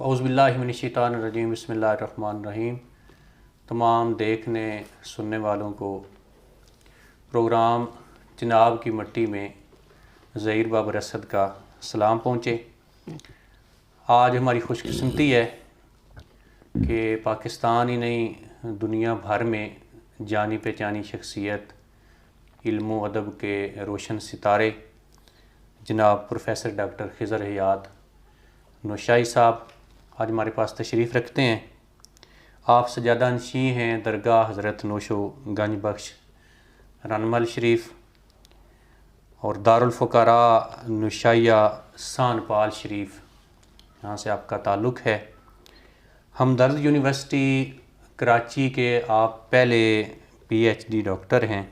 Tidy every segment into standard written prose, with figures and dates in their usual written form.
اعوذ باللہ من الشیطان الرجیم، بسم اللہ الرحمن الرحیم۔ تمام دیکھنے سننے والوں کو پروگرام جناب کی مٹی میں ظہیر بابر اسد کا سلام پہنچے۔ آج ہماری خوش قسمتی ہے کہ پاکستان ہی نہیں دنیا بھر میں جانی پہچانی شخصیت، علم و ادب کے روشن ستارے جناب پروفیسر ڈاکٹر خضر حیات نوشائی صاحب آج ہمارے پاس تشریف رکھتے ہیں۔ آپ سجادہ نشین ہیں درگاہ حضرت نوشو گنج بخش رنمل شریف اور دارالفقراء نوشائیہ سانپال شریف، یہاں سے آپ کا تعلق ہے۔ ہمدرد یونیورسٹی کراچی کے آپ پہلے پی ایچ ڈی ڈاکٹر ہیں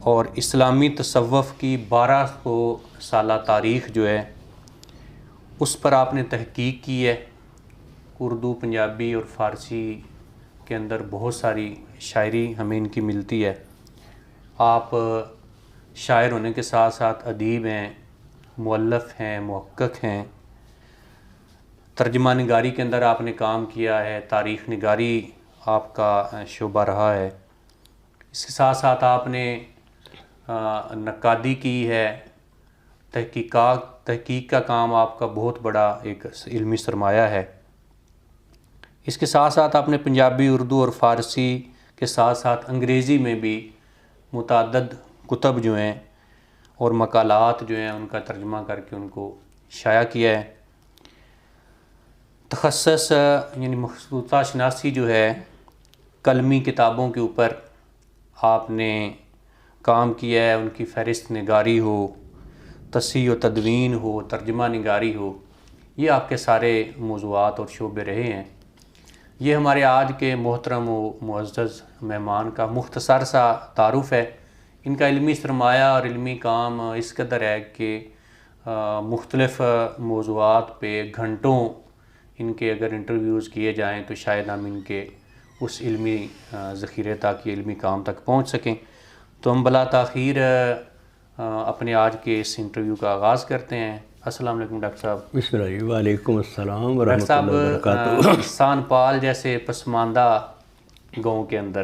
اور اسلامی تصوف کی 1200 سالہ تاریخ جو ہے اس پر آپ نے تحقیق کی ہے۔ اردو، پنجابی اور فارسی کے اندر بہت ساری شاعری ہمیں ان کی ملتی ہے۔ آپ شاعر ہونے کے ساتھ ساتھ ادیب ہیں، مؤلف ہیں، محقق ہیں، ترجمہ نگاری کے اندر آپ نے کام کیا ہے، تاریخ نگاری آپ کا شعبہ رہا ہے۔ اس کے ساتھ ساتھ آپ نے نقادی کی ہے، تحقیق کا کام آپ کا بہت بڑا ایک علمی سرمایہ ہے۔ اس کے ساتھ ساتھ آپ نے پنجابی، اردو اور فارسی کے ساتھ ساتھ انگریزی میں بھی متعدد کتب جو ہیں اور مقالات جو ہیں ان کا ترجمہ کر کے ان کو شائع کیا ہے۔ تخصص یعنی مخطوطہ شناسی جو ہے، قلمی کتابوں کے اوپر آپ نے کام کیا ہے، ان کی فہرست نگاری ہو، تصحیح و تدوین ہو، ترجمہ نگاری ہو، یہ آپ کے سارے موضوعات اور شعبے رہے ہیں۔ یہ ہمارے آج کے محترم و معزز مہمان کا مختصر سا تعارف ہے۔ ان کا علمی سرمایہ اور علمی کام اس قدر ہے کہ مختلف موضوعات پہ گھنٹوں ان کے اگر انٹرویوز کیے جائیں تو شاید ہم ان کے اس علمی ذخیرے تک، علمی کام تک پہنچ سکیں۔ تو ہم بلا تاخیر اپنے آج کے اس انٹرویو کا آغاز کرتے ہیں۔ السلام علیکم ڈاکٹر صاحب۔ بسم اللہ، وعلیکم السلام ورحمۃ اللہ وبرکاتہ۔ ڈاکٹر صاحب، سانپال جیسے پسماندہ گاؤں کے اندر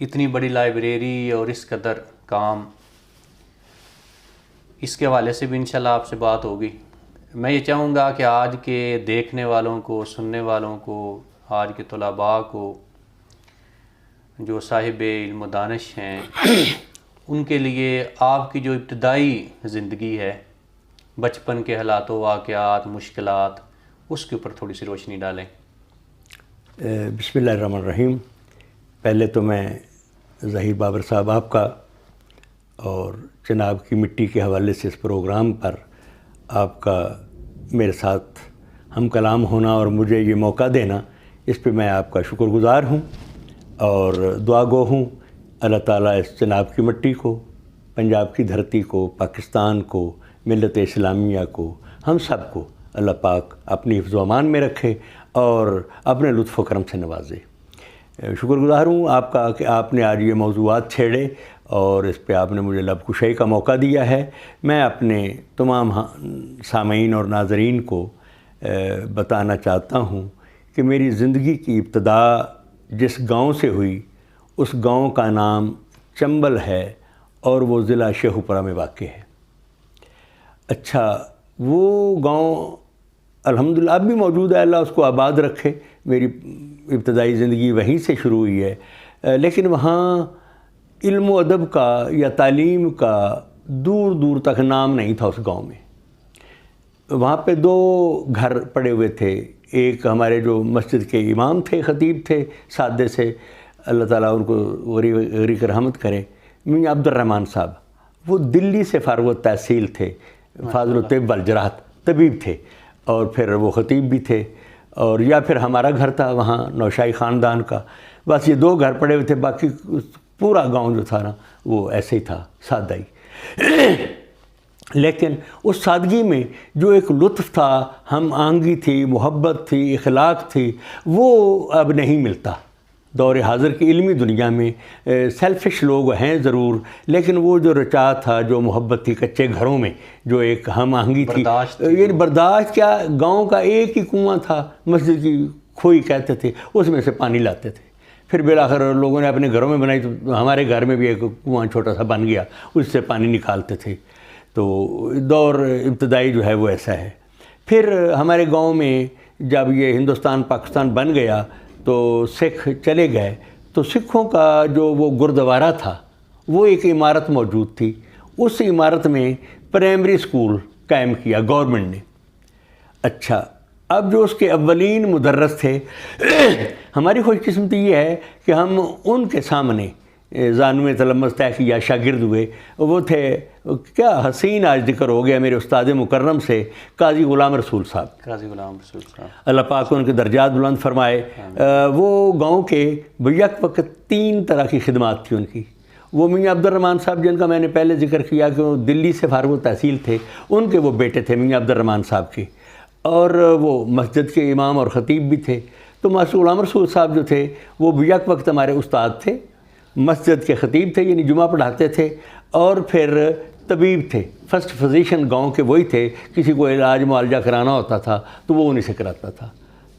اتنی بڑی لائبریری اور اس قدر کام، اس کے حوالے سے بھی انشاءاللہ آپ سے بات ہوگی۔ میں یہ چاہوں گا کہ آج کے دیکھنے والوں کو، سننے والوں کو، آج کے طلباء کو جو صاحب علم و دانش ہیں ان کے لیے آپ کی جو ابتدائی زندگی ہے، بچپن کے حالات و واقعات، مشکلات، اس کے اوپر تھوڑی سی روشنی ڈالیں۔ بسم اللہ الرحمن الرحیم۔ پہلے تو میں ظہیر بابر صاحب آپ کا اور جناب کی مٹی کے حوالے سے اس پروگرام پر آپ کا میرے ساتھ ہم کلام ہونا اور مجھے یہ موقع دینا، اس پہ میں آپ کا شکر گزار ہوں اور دعا گو ہوں۔ اللہ تعالیٰ اس جناب کی مٹی کو، پنجاب کی دھرتی کو، پاکستان کو، ملت اسلامیہ کو، ہم سب کو اللہ پاک اپنی حفظ و امان میں رکھے اور اپنے لطف و کرم سے نوازے۔ شکر گزار ہوں آپ کا کہ آپ نے آج یہ موضوعات چھیڑے اور اس پہ آپ نے مجھے لب کشائی کا موقع دیا ہے۔ میں اپنے تمام سامعین اور ناظرین کو بتانا چاہتا ہوں کہ میری زندگی کی ابتدا جس گاؤں سے ہوئی، اس گاؤں کا نام چنبل ہے اور وہ ضلع شیخوپورہ میں واقع ہے۔ اچھا، وہ گاؤں الحمدللہ اب بھی موجود ہے، اللہ اس کو آباد رکھے۔ میری ابتدائی زندگی وہیں سے شروع ہوئی ہے، لیکن وہاں علم و ادب کا یا تعلیم کا دور دور تک نام نہیں تھا اس گاؤں میں۔ وہاں پہ 2 گھر پڑے ہوئے تھے۔ ایک ہمارے جو مسجد کے امام تھے، خطیب تھے سادے سے، اللہ تعالیٰ ان کو غریق رحمت کرے، میاں عبد الرحمن صاحب، وہ دلی سے فارغ التحصیل تھے، فاضل الطب والجراحت طبیب تھے، اور پھر وہ خطیب بھی تھے۔ اور یا پھر ہمارا گھر تھا وہاں نوشائی خاندان کا، بس یہ 2 گھر پڑے ہوئے تھے، باقی پورا گاؤں جو تھا نا وہ ایسے ہی تھا، سادہ ہی۔ لیکن اس سادگی میں جو ایک لطف تھا، ہم آہنگی تھی، محبت تھی، اخلاق تھی، وہ اب نہیں ملتا۔ دور حاضر کی علمی دنیا میں سیلفش لوگ ہیں ضرور، لیکن وہ جو رچا تھا، جو محبت تھی کچے گھروں میں، جو ایک ہم آہنگی تھی، یعنی برداشت کیا، گاؤں کا ایک ہی کنواں تھا، مسجد کی کھوئی کہتے تھے، اس میں سے پانی لاتے تھے. پھر بالآخر لوگوں نے اپنے گھروں میں بنائی، تو ہمارے گھر میں بھی ایک کنواں چھوٹا سا بن گیا، اس سے پانی نکالتے تھے. تو دور ابتدائی جو ہے وہ ایسا ہے. پھر ہمارے گاؤں میں جب یہ ہندوستان پاکستان بن گیا تو سکھ چلے گئے، تو سکھوں کا جو وہ گردوارہ تھا وہ ایک عمارت موجود تھی. اس عمارت میں پرائمری اسکول قائم کیا گورنمنٹ نے. اچھا، اب جو اس کے اولین مدرس تھے، ہماری خوش قسمتی یہ ہے کہ ہم ان کے سامنے زانوِ تلمذ طے کیا، شاگرد ہوئے. وہ تھے، کیا حسین آج ذکر ہو گیا میرے استاد مکرم سے، قاضی غلام رسول صاحب. قاضی غلام رسول صاحب، اللہ پاک ان کے درجات بلند فرمائے. وہ گاؤں کے بیک وقت 3 طرح کی خدمات تھی ان کی. وہ میاں عبد الرحمن صاحب، جن کا میں نے پہلے ذکر کیا کہ وہ دلی سے فارغ التحصیل تھے، ان کے وہ بیٹے تھے میاں عبد الرحمن صاحب کے، اور وہ مسجد کے امام اور خطیب بھی تھے. تو ماسٹر غلام رسول صاحب جو تھے وہ بیک وقت ہمارے استاد تھے، مسجد کے خطیب تھے، یعنی جمعہ پڑھاتے تھے، اور پھر طبیب تھے. فرسٹ فزیشین گاؤں کے وہی تھے. کسی کو علاج معالجہ کرانا ہوتا تھا تو وہ انہیں سے کراتا تھا.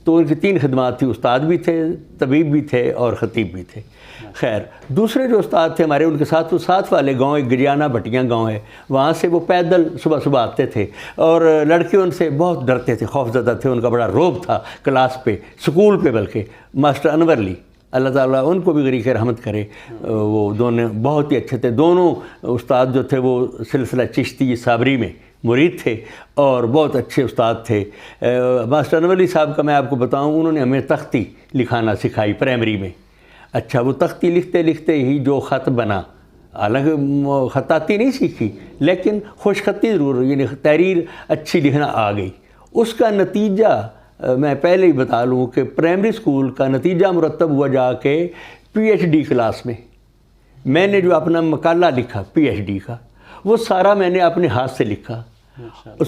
تو ان کی 3 خدمات تھی، استاد بھی تھے، طبیب بھی تھے، اور خطیب بھی تھے. خیر، دوسرے جو استاد تھے ہمارے، ان کے ساتھ وہ ساتھ والے گاؤں، ایک گریانہ بھٹیاں گاؤں ہے، وہاں سے وہ پیدل صبح آتے تھے، اور لڑکے ان سے بہت ڈرتے تھے، خوف زدہ تھے، ان کا بڑا روب تھا کلاس پہ، سکول پہ. بلکہ ماسٹر انور علی، اللہ تعالیٰ ان کو بھی غریق رحمت کرے، وہ دونوں بہت ہی اچھے تھے. دونوں استاد جو تھے وہ سلسلہ چشتی صابری میں مرید تھے اور بہت اچھے استاد تھے. ماسٹر انور علی صاحب کا میں آپ کو بتاؤں، انہوں نے ہمیں تختی لکھانا سکھائی پرائمری میں. اچھا، وہ تختی لکھتے لکھتے ہی جو خط بنا، حالانکہ خطاطی نہیں سیکھی لیکن خوش خطی ضرور، یعنی تحریر اچھی لکھنا آ گئی. اس کا نتیجہ میں پہلے ہی بتا لوں کہ پرائمری اسکول کا نتیجہ مرتب ہوا جا کے پی ایچ ڈی کلاس میں. میں نے جو اپنا مقالہ لکھا پی ایچ ڈی کا، وہ سارا میں نے اپنے ہاتھ سے لکھا،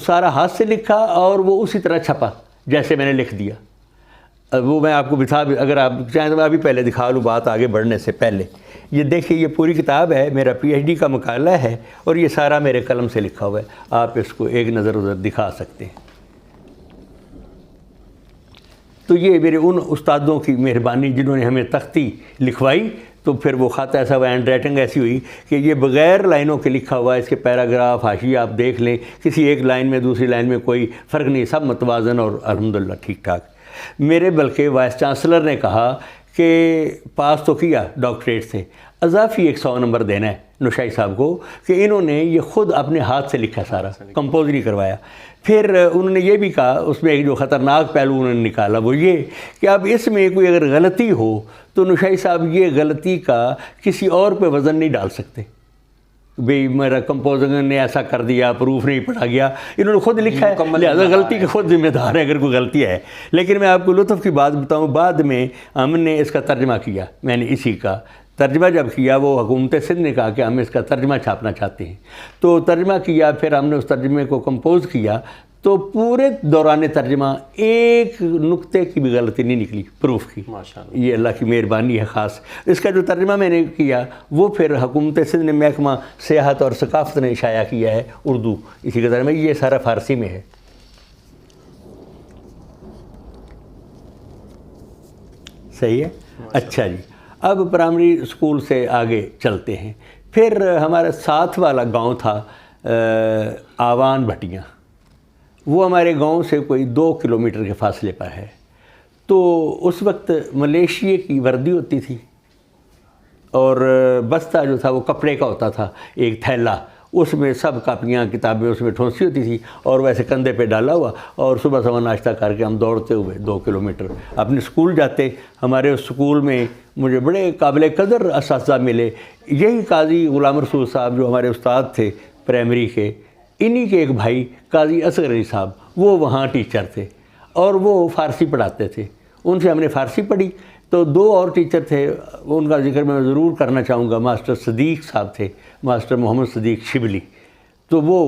سارا ہاتھ سے لکھا، اور وہ اسی طرح چھپا جیسے میں نے لکھ دیا. وہ میں آپ کو اگر آپ چاہیں تو میں ابھی پہلے دکھا لوں بات آگے بڑھنے سے پہلے. یہ دیکھیے، یہ پوری کتاب ہے، میرا پی ایچ ڈی کا مقالہ ہے، اور یہ سارا میرے قلم سے لکھا ہوا ہے. آپ اس کو ایک نظر ادھر دکھا سکتے ہیں. تو یہ میرے ان استادوں کی مہربانی جنہوں نے ہمیں تختی لکھوائی. تو پھر وہ خط ایسا ہوا، ہینڈ رائٹنگ ایسی ہوئی کہ یہ بغیر لائنوں کے لکھا ہوا ہے. اس کے پیراگراف، حاشیہ آپ دیکھ لیں، کسی ایک لائن میں دوسری لائن میں کوئی فرق نہیں، سب متوازن اور الحمدللہ ٹھیک ٹھاک. میرے بلکہ وائس چانسلر نے کہا کہ پاس تو کیا ڈاکٹریٹ سے، اضافی 100 نمبر دینا ہے نشائی صاحب کو، کہ انہوں نے یہ خود اپنے ہاتھ سے لکھا، سارا کمپوز نہیں کروایا. پھر انہوں نے یہ بھی کہا، اس میں ایک جو خطرناک پہلو انہوں نے نکالا وہ یہ کہ اب اس میں کوئی اگر غلطی ہو تو نشائی صاحب یہ غلطی کا کسی اور پہ وزن نہیں ڈال سکتے. بھئی میرا کمپوزر نے ایسا کر دیا، پروف نہیں پڑھا گیا، انہوں نے خود لکھا ہے، لہذا غلطی کے خود ذمہ دار ہے اگر کوئی غلطی ہے. لیکن میں آپ کو لطف کی بات بتاؤں، بعد میں ہم نے اس کا ترجمہ کیا. میں نے اسی کا ترجمہ جب کیا، وہ حکومت سندھ نے کہا کہ ہم اس کا ترجمہ چھاپنا چاہتے ہیں، تو ترجمہ کیا. پھر ہم نے اس ترجمے کو کمپوز کیا، تو پورے دوران ترجمہ ایک نقطے کی بھی غلطی نہیں نکلی پروف کی. ماشاءاللہ، یہ اللہ کی مہربانی ہے خاص. اس کا جو ترجمہ میں نے کیا وہ پھر حکومت سندھ نے محکمہ سیاحت اور ثقافت نے شائع کیا ہے، اردو اسی کا ترجمہ. یہ سارا فارسی میں ہے. صحیح ہے. اچھا جی، اب پرائمری اسکول سے آگے چلتے ہیں. پھر ہمارا ساتھ والا گاؤں تھا آوان بھٹیاں. وہ ہمارے گاؤں سے کوئی 2 کلومیٹر کے فاصلے پر ہے. تو اس وقت ملیشیا کی وردی ہوتی تھی، اور بستہ جو تھا وہ کپڑے کا ہوتا تھا، ایک تھیلا، اس میں سب کاپیاں کتابیں اس میں ٹھونسی ہوتی تھی، اور ویسے کندھے پہ ڈالا ہوا، اور صبح صبح ناشتہ کر کے ہم دوڑتے ہوئے 2 کلومیٹر اپنے اسکول جاتے. ہمارے اس اسکول میں مجھے بڑے قابل قدر اساتذہ ملے. یہی قاضی غلام رسول صاحب جو ہمارے استاد تھے پرائمری کے، انہی کے ایک بھائی قاضی اصغر علی صاحب، وہ وہاں ٹیچر تھے، اور وہ فارسی پڑھاتے تھے. ان سے ہم نے فارسی پڑھی. تو 2 اور ٹیچر تھے، ان کا ذکر میں ضرور کرنا چاہوں گا. ماسٹر صدیق صاحب تھے، ماسٹر محمد صدیق شبلی، تو وہ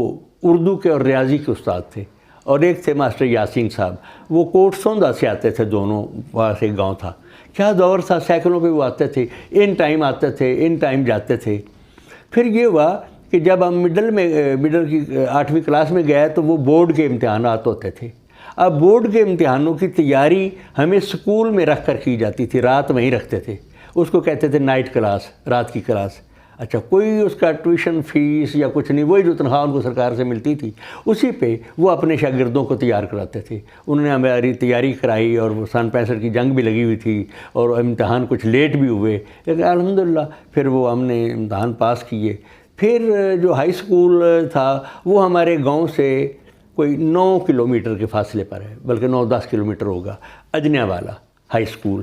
اردو کے اور ریاضی کے استاد تھے. اور ایک تھے ماسٹر یاسین صاحب، وہ کوٹ سوندا سے آتے تھے دونوں، وہاں سے ایک گاؤں تھا. کیا دور تھا، سائیکلوں پہ وہ آتے تھے، ان ٹائم آتے تھے، ان ٹائم جاتے تھے۔ پھر یہ ہوا کہ جب ہم مڈل کی 8ویں کلاس میں گئے تو وہ بورڈ کے امتحانات ہوتے تھے۔ اب بورڈ کے امتحانوں کی تیاری ہمیں اسکول میں رکھ کر کی جاتی تھی، رات وہیں رکھتے تھے، اس کو کہتے تھے نائٹ کلاس، رات کی کلاس۔ اچھا، کوئی اس کا ٹیوشن فیس یا کچھ نہیں، وہی جو تنخواہ ان کو سرکار سے ملتی تھی اسی پہ وہ اپنے شاگردوں کو تیار کراتے تھے۔ انہوں نے ہماری تیاری کرائی، اور وہ سن 65 کی جنگ بھی لگی ہوئی تھی اور امتحان کچھ لیٹ بھی ہوئے، لیکن الحمدللہ پھر وہ ہم نے امتحان پاس کیے۔ پھر جو ہائی اسکول تھا وہ ہمارے گاؤں سے کوئی 9 کلومیٹر کے فاصلے پر ہے، بلکہ 9-10 کلومیٹر ہوگا، اجنیا والا ہائی اسکول۔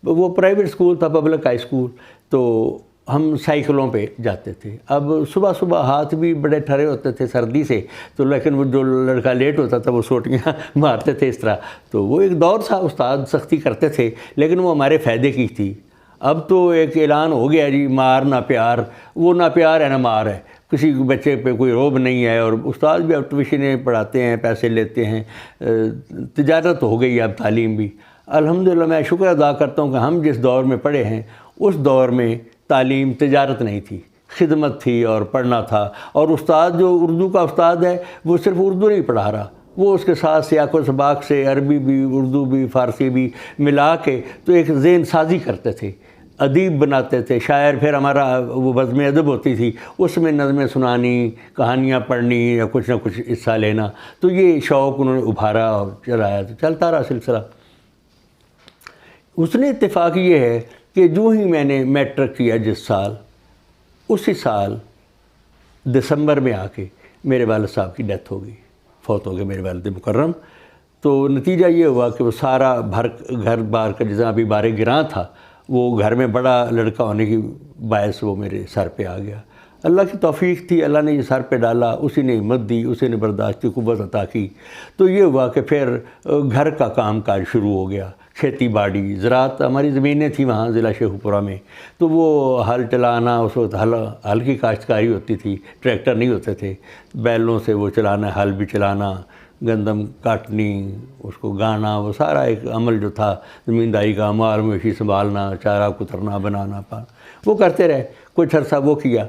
وہ پرائیویٹ اسکول تھا، پبلک ہائی اسکول، تو ہم سائیکلوں پہ جاتے تھے۔ اب صبح صبح ہاتھ بھی بڑے ٹھرے ہوتے تھے سردی سے، تو لیکن وہ جو لڑکا لیٹ ہوتا تھا وہ سوٹیاں مارتے تھے اس طرح۔ تو وہ ایک دور تھا، استاد سختی کرتے تھے لیکن وہ ہمارے فائدے کی تھی۔ اب تو ایک اعلان ہو گیا جی، مار نہ پیار، وہ نہ پیار ہے نہ مار ہے، کسی بچے پہ کوئی روب نہیں ہے، اور استاد بھی اب ٹیوشنیں پڑھاتے ہیں، پیسے لیتے ہیں، تجارت ہو گئی اب تعلیم بھی۔ الحمدللہ میں شکر ادا کرتا ہوں کہ ہم جس دور میں پڑھے ہیں اس دور میں تعلیم تجارت نہیں تھی، خدمت تھی اور پڑھنا تھا۔ اور استاد جو اردو کا استاد ہے وہ صرف اردو نہیں پڑھا رہا، وہ اس کے ساتھ سیاق و سباق سے عربی بھی، اردو بھی، فارسی بھی ملا کے تو ایک ذہن سازی کرتے تھے، ادیب بناتے تھے، شاعر۔ پھر ہمارا وہ بزم ادب ہوتی تھی، اس میں نظمیں سنانی، کہانیاں پڑھنی یا کچھ نہ کچھ حصہ لینا، تو یہ شوق انہوں نے ابھارا اور چلایا، تو چلتا رہا سلسلہ۔ اس نے اتفاق یہ ہے کہ جو ہی میں نے میٹرک کیا جس سال، اسی سال دسمبر میں آ کے میرے والد صاحب کی ڈیتھ ہو گئی، فوت ہو گئے میرے والد مکرم۔ تو نتیجہ یہ ہوا کہ وہ سارا گھر بار کا جتنا بھی بارے گراں تھا وہ گھر میں بڑا لڑکا ہونے کی باعث وہ میرے سر پہ آ گیا۔ اللہ کی توفیق تھی، اللہ نے یہ سر پہ ڈالا، اسی نے ہمت دی، اسی نے برداشت کی قوت عطا کی۔ تو یہ ہوا کہ پھر گھر کا کام کاج شروع ہو گیا، کھیتی باڑی، زراعت، ہماری زمینیں تھیں وہاں ضلع شیخو پورہ میں، تو وہ ہل چلانا، اس وقت ہل کی کاشتکاری ہوتی تھی، ٹریکٹر نہیں ہوتے تھے، بیلوں سے وہ چلانا، ہل بھی چلانا، گندم کاٹنی، اس کو گانا، وہ سارا ایک عمل جو تھا زمینداری کا، مال مویشی سنبھالنا، چارہ کترنا، بنانا، وہ کرتے رہے کچھ عرصہ وہ کیا۔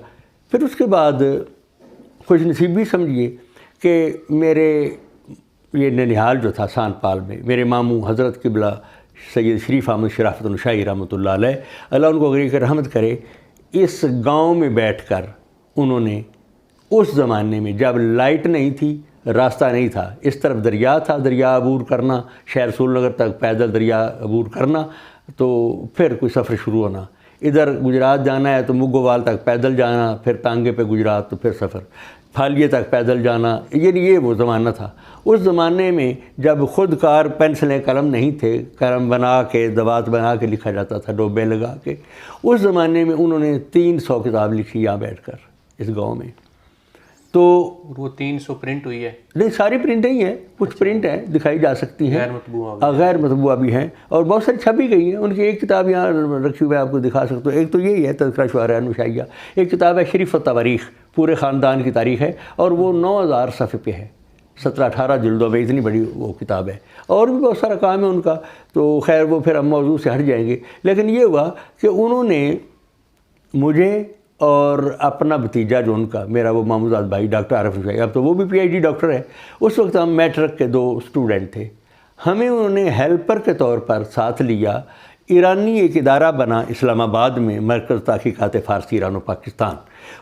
پھر اس کے بعد خوش نصیبی سمجھیے کہ میرے یہ ننیحال جو تھا سان پال میں، میرے ماموں حضرت قبلہ سید شریف احمد شرافت الشاہی رحمۃ اللہ علیہ، اللہ ان کو غریق رحمت کرے، اس گاؤں میں بیٹھ کر انہوں نے اس زمانے میں جب لائٹ نہیں تھی، راستہ نہیں تھا، اس طرف دریا تھا، دریا عبور کرنا، شہر رسول نگر تک پیدل دریا عبور کرنا، تو پھر کوئی سفر شروع ہونا، ادھر گجرات جانا ہے تو مگووال تک پیدل جانا، پھر تانگے پہ گجرات، تو پھر سفر پھالیے تک پیدل جانا، یہ وہ زمانہ تھا۔ اس زمانے میں جب خود کار پینسلیں قلم نہیں تھے، قلم بنا کے دوات بنا کے لکھا جاتا تھا ڈوبے لگا کے، اس زمانے میں انہوں نے 300 کتاب لکھی یہاں بیٹھ کر اس گاؤں میں۔ تو وہ 300 پرنٹ ہوئی ہے؟ نہیں، ساری پرنٹ ہی ہیں، کچھ پرنٹ ہیں دکھائی جا سکتی ہیں، غیر مطبوعہ بھی ہیں، اور بہت ساری چھپی گئی ہیں۔ ان کی ایک کتاب یہاں رکھی ہوئی ہے، آپ کو دکھا سکتا ہوں۔ ایک تو یہی ہے تذکرہ شعراء نشائیہ، ایک کتاب ہے شریف التواریخ، پورے خاندان کی تاریخ ہے، اور وہ 9000 صفحے پہ ہے، 17-18 جلدوں میں، اتنی بڑی وہ کتاب ہے، اور بھی بہت سارا کام ہے ان کا۔ تو خیر وہ پھر ہم موضوع سے ہٹ جائیں گے، لیکن یہ ہوا کہ انہوں نے مجھے اور اپنا بھتیجا جو ان کا، میرا وہ ماموزاد بھائی ڈاکٹر عارف شاہی، اب تو وہ بھی PhD ڈاکٹر ہے، اس وقت ہم میٹرک کے 2 اسٹوڈنٹ تھے، ہمیں انہوں نے ہیلپر کے طور پر ساتھ لیا۔ ایرانی ایک ادارہ بنا اسلام آباد میں، مرکز تحقیقات فارسی ایران و پاکستان،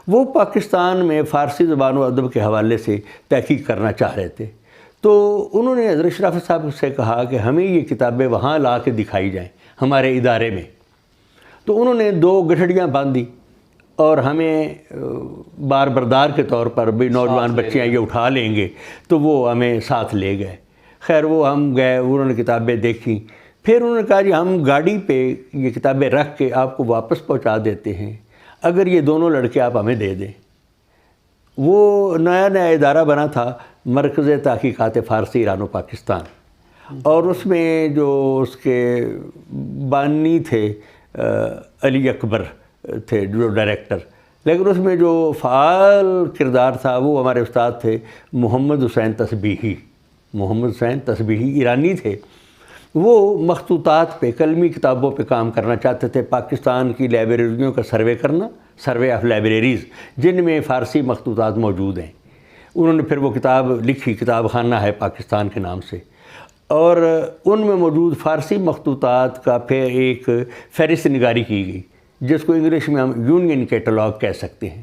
وہ پاکستان میں فارسی زبان و ادب کے حوالے سے تحقیق کرنا چاہ رہے تھے۔ تو انہوں نے حضرت شرافت صاحب سے کہا کہ ہمیں یہ کتابیں وہاں لا کے دکھائی جائیں ہمارے ادارے میں۔ تو انہوں نے 2 گٹھڑیاں باندھی اور ہمیں بار بردار کے طور پر بھی نوجوان بچیاں یہ اٹھا لیں گے، تو وہ ہمیں ساتھ لے گئے۔ خیر وہ ہم گئے، انہوں نے کتابیں دیکھیں، پھر انہوں نے کہا جی ہم گاڑی پہ یہ کتابیں رکھ کے آپ کو واپس پہنچا دیتے ہیں، اگر یہ دونوں لڑکے آپ ہمیں دے دیں۔ وہ نیا ادارہ بنا تھا، مرکز تحقیقات فارسی ایران و پاکستان، اور اس میں جو اس کے بانی تھے علی اکبر تھے جو ڈائریکٹر، لیکن اس میں جو فعال کردار تھا وہ ہمارے استاد تھے محمد حسین تسبیحی، محمد حسین تسبیحی ایرانی تھے۔ وہ مخطوطات پہ، کلمی کتابوں پہ کام کرنا چاہتے تھے، پاکستان کی لائبریریوں کا سروے کرنا، سروے آف لائبریریز جن میں فارسی مخطوطات موجود ہیں۔ انہوں نے پھر وہ کتاب لکھی، کتاب خانہ ہے پاکستان کے نام سے، اور ان میں موجود فارسی مخطوطات کا پھر ایک فہرست نگاری کی گئی، جس کو انگلش میں ہم یونین کیٹلاگ کہہ سکتے ہیں۔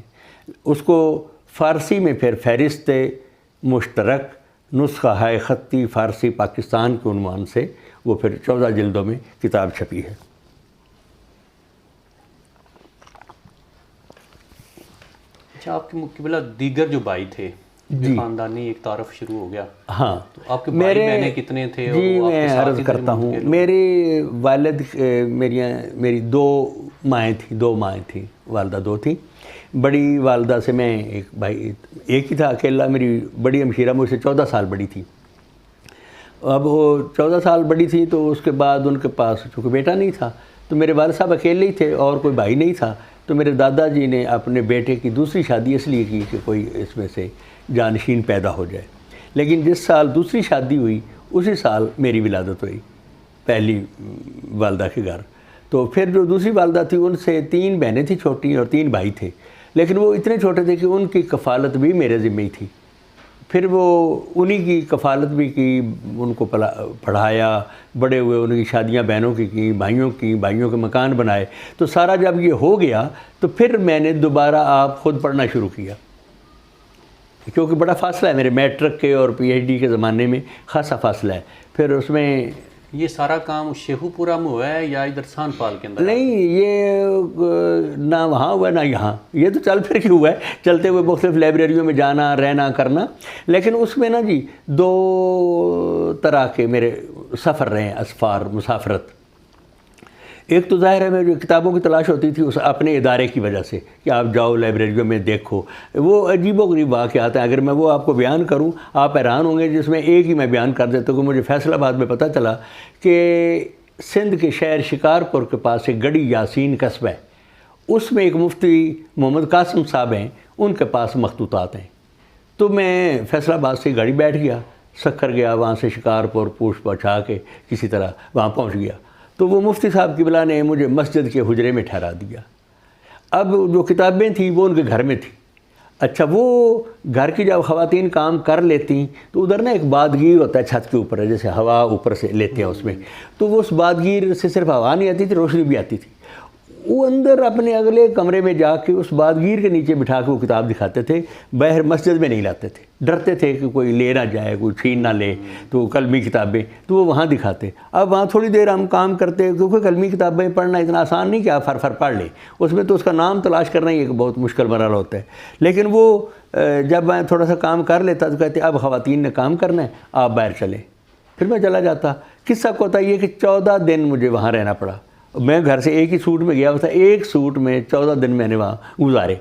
اس کو فارسی میں پھر فہرست مشترک نسخہ ہائے خطی فارسی پاکستان کے عنوان سے وہ پھر 14 جلدوں میں کتاب چھپی ہے۔ اچھا، آپ کے مقابلہ دیگر جو بھائی تھے، خاندانی ایک تعارف شروع ہو گیا۔ ہاں، تو آپ کے بھائی بہنیں کتنے تھے؟ جی میں عرض کرتا ہوں، میرے والد میری دو مائیں تھیں، والدہ دو تھیں۔ بڑی والدہ سے میں ایک بھائی، ایک ہی تھا اکیلا، میری بڑی ہمشیرہ مجھ سے 14 سال بڑی تھی۔ اب وہ 14 سال بڑی تھی تو اس کے بعد ان کے پاس چونکہ بیٹا نہیں تھا تو میرے والد صاحب اکیلے ہی تھے اور کوئی بھائی نہیں تھا، تو میرے دادا جی نے اپنے بیٹے کی دوسری شادی اس لیے کی کہ کوئی اس میں سے جانشین پیدا ہو جائے۔ لیکن جس سال دوسری شادی ہوئی اسی سال میری ولادت ہوئی پہلی والدہ کے گھر۔ تو پھر جو دوسری والدہ تھی ان سے 3 بہنیں تھیں چھوٹی اور 3 بھائی تھے، لیکن وہ اتنے چھوٹے تھے کہ ان کی کفالت بھی میرے ذمہ ہی تھی۔ پھر وہ انہی کی کفالت بھی کی، ان کو پڑھایا، بڑے ہوئے، ان کی شادیاں بہنوں کی بھائیوں کے مکان بنائے۔ تو سارا جب یہ ہو گیا تو پھر میں نے دوبارہ آپ خود پڑھنا شروع کیا، کیونکہ بڑا فاصلہ ہے میرے میٹرک کے اور پی ایچ ڈی کے زمانے میں، خاصا فاصلہ ہے۔ پھر اس میں یہ سارا کام شیخو پورہ میں ہوا ہے یا ادھر سان پال کے اندر؟ نہیں، یہ نہ وہاں ہوا نہ یہاں، یہ تو چل پھر کے ہوا ہے، چلتے ہوئے مختلف لائبریریوں میں جانا رہنا کرنا۔ لیکن اس میں نا جی 2 طرح کے میرے سفر رہے ہیں، اسفار، مسافرت۔ ایک تو ظاہر ہے میں جو کتابوں کی تلاش ہوتی تھی اس اپنے ادارے کی وجہ سے کہ آپ جاؤ لائبریریوں میں دیکھو، وہ عجیب و غریب واقعات ہیں، اگر میں وہ آپ کو بیان کروں آپ حیران ہوں گے، جس میں ایک ہی میں بیان کر دیتا ہوں کہ مجھے فیصل آباد میں پتہ چلا کہ سندھ کے شہر شکارپور کے پاس ایک گڑھی یاسین قصبہ ہے، اس میں ایک مفتی محمد قاسم صاحب ہیں، ان کے پاس مخطوطات ہیں۔ تو میں فیصل آباد سے گاڑی بیٹھ گیا، سکھر گیا، وہاں سے شکارپور پوچھ پہنچا کے کسی طرح وہاں پہنچ گیا۔ تو وہ مفتی صاحب قبلہ نے مجھے مسجد کے حجرے میں ٹھہرا دیا۔ اب جو کتابیں تھیں وہ ان کے گھر میں تھیں۔ اچھا، وہ گھر کی جب خواتین کام کر لیتی تو ادھر نا ایک بادگیر ہوتا ہے چھت کے اوپر ہے، جیسے ہوا اوپر سے لیتے ہیں اس میں، تو وہ اس بادگیر سے صرف ہوا نہیں آتی تھی، روشنی بھی آتی تھی۔ وہ اندر اپنے اگلے کمرے میں جا کے اس بادگیر کے نیچے بٹھا کے وہ کتاب دکھاتے تھے، باہر مسجد میں نہیں لاتے تھے، ڈرتے تھے کہ کوئی لے نہ جائے، کوئی چھین نہ لے، تو کلمی کتابیں تو وہ وہاں دکھاتے۔ اب وہاں تھوڑی دیر ہم کام کرتے، کیونکہ کلمی کتابیں پڑھنا اتنا آسان نہیں کہ آپ فر پڑھ لیں، اس میں تو اس کا نام تلاش کرنا ہی ایک بہت مشکل مرحلہ ہوتا ہے۔ لیکن وہ جب میں تھوڑا سا کام کر لیتا تو کہتے اب خواتین نے کام کرنا ہے، آپ باہر چلیں، پھر میں چلا جاتا۔ قصہ کو ہوتا یہ کہ 14 دن مجھے وہاں رہنا پڑا۔ میں گھر سے ایک ہی سوٹ میں گیا تھا، ایک سوٹ میں 14 دن میں نے وہاں گزارے۔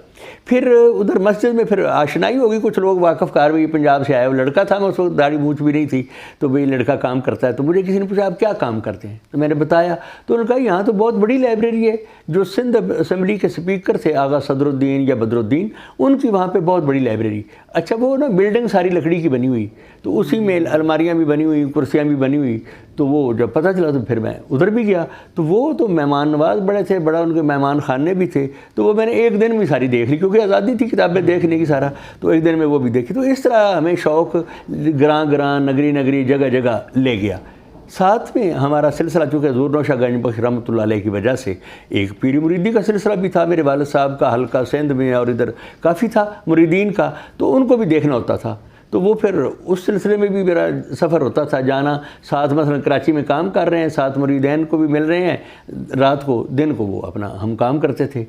پھر ادھر مسجد میں پھر آشنائی ہوگی، کچھ لوگ واقف کار بھی پنجاب سے آئے، وہ لڑکا تھا، میں اس وقت داڑھی مونچھ بھی نہیں تھی، تو بھئی لڑکا کام کرتا ہے، تو مجھے کسی نے پوچھا آپ کیا کام کرتے ہیں؟ تو میں نے بتایا، تو انہوں نے کہا یہاں تو بہت بڑی لائبریری ہے، جو سندھ اسمبلی کے سپیکر تھے آغا صدر الدین یا بدر الدین، ان کی وہاں پہ بہت بڑی لائبریری۔ اچھا، وہ نا بلڈنگ ساری لکڑی کی بنی ہوئی، تو اسی میں الماریاں بھی بنی ہوئی، کرسیاں بھی بنی ہوئی۔ تو وہ جب پتہ چلا تو پھر میں ادھر بھی گیا، تو وہ تو مہمان نواز بڑے تھے، بڑا ان کے مہمان خانے بھی تھے، تو وہ میں نے ایک دن میں ساری دیکھ لی، کیونکہ آزادی تھی کتابیں دیکھنے کی سارا، تو ایک دن میں وہ بھی دیکھی۔ تو اس طرح ہمیں شوق گراں نگری نگری جگہ جگہ لے گیا۔ ساتھ میں ہمارا سلسلہ چونکہ حضور نوشہ گنج بخش رحمۃ اللہ علیہ کی وجہ سے ایک پیری مریدی کا سلسلہ بھی تھا، میرے والد صاحب کا حلقہ سندھ میں اور ادھر کافی تھا مریدین کا، تو ان کو بھی دیکھنا ہوتا تھا۔ تو وہ پھر اس سلسلے میں بھی میرا سفر ہوتا تھا جانا، ساتھ مثلا کراچی میں کام کر رہے ہیں، ساتھ مریدین کو بھی مل رہے ہیں، رات کو دن کو وہ اپنا ہم کام کرتے تھے۔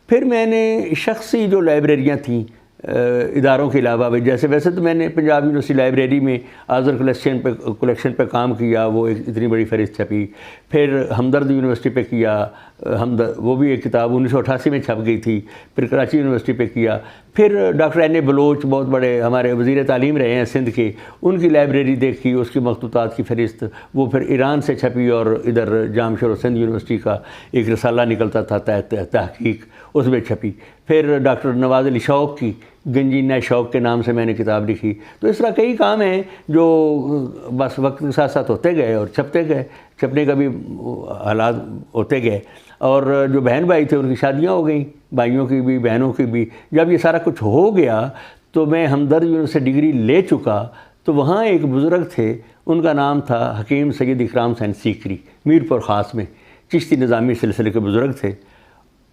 پھر میں نے شخصی جو لائبریریاں تھیں اداروں کے علاوہ، جیسے ویسے تو میں نے پنجاب یونیورسٹی لائبریری میں آذر کلیکشن پہ کام کیا، وہ ایک اتنی بڑی فہرست چھپی۔ پھر ہمدرد یونیورسٹی پہ کیا، وہ بھی ایک کتاب 1988 میں چھپ گئی تھی۔ پھر کراچی یونیورسٹی پہ کیا۔ پھر ڈاکٹر این اے بلوچ بہت بڑے ہمارے وزیر تعلیم رہے ہیں سندھ کے، ان کی لائبریری دیکھی، اس کی مخطوطات کی فہرست، وہ پھر ایران سے چھپی، اور ادھر جام شور سندھ یونیورسٹی کا ایک رسالہ نکلتا تھا تحقیق، اس میں چھپی۔ پھر ڈاکٹر نواز علی شوق کی گنجینہ شوق کے نام سے میں نے کتاب لکھی. تو اس طرح کئی کام ہیں جو بس وقت کے ساتھ ساتھ ہوتے گئے اور چھپتے گئے, چھپنے کا بھی حالات ہوتے گئے. اور جو بہن بھائی تھے ان کی شادیاں ہو گئیں, بھائیوں کی بھی بہنوں کی بھی. جب یہ سارا کچھ ہو گیا تو میں ہمدرد یونیورسٹی سے ڈگری لے چکا, تو وہاں ایک بزرگ تھے, ان کا نام تھا حکیم سید اکرام حسین سیکری, میرپور خاص میں چشتی نظامی سلسلے کے بزرگ تھے.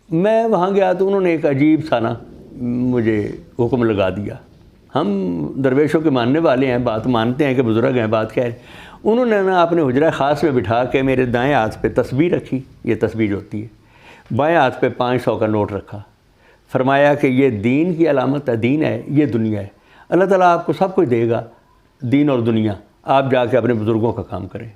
میں وہاں گیا تو انہوں نے ایک عجیب سا نا مجھے حکم لگا دیا. ہم درویشوں کے ماننے والے ہیں, بات مانتے ہیں کہ بزرگ ہیں, بات کہہ رہے ہیں. انہوں نے نا اپنے حجرہ خاص میں بٹھا کے میرے دائیں ہاتھ پہ تسبیح رکھی, یہ تسبیح ہوتی ہے, بائیں ہاتھ پہ 500 کا نوٹ رکھا. فرمایا کہ یہ دین کی علامت ہے, دین ہے, یہ دنیا ہے. اللہ تعالیٰ آپ کو سب کچھ دے گا, دین اور دنیا, آپ جا کے اپنے بزرگوں کا کام کریں.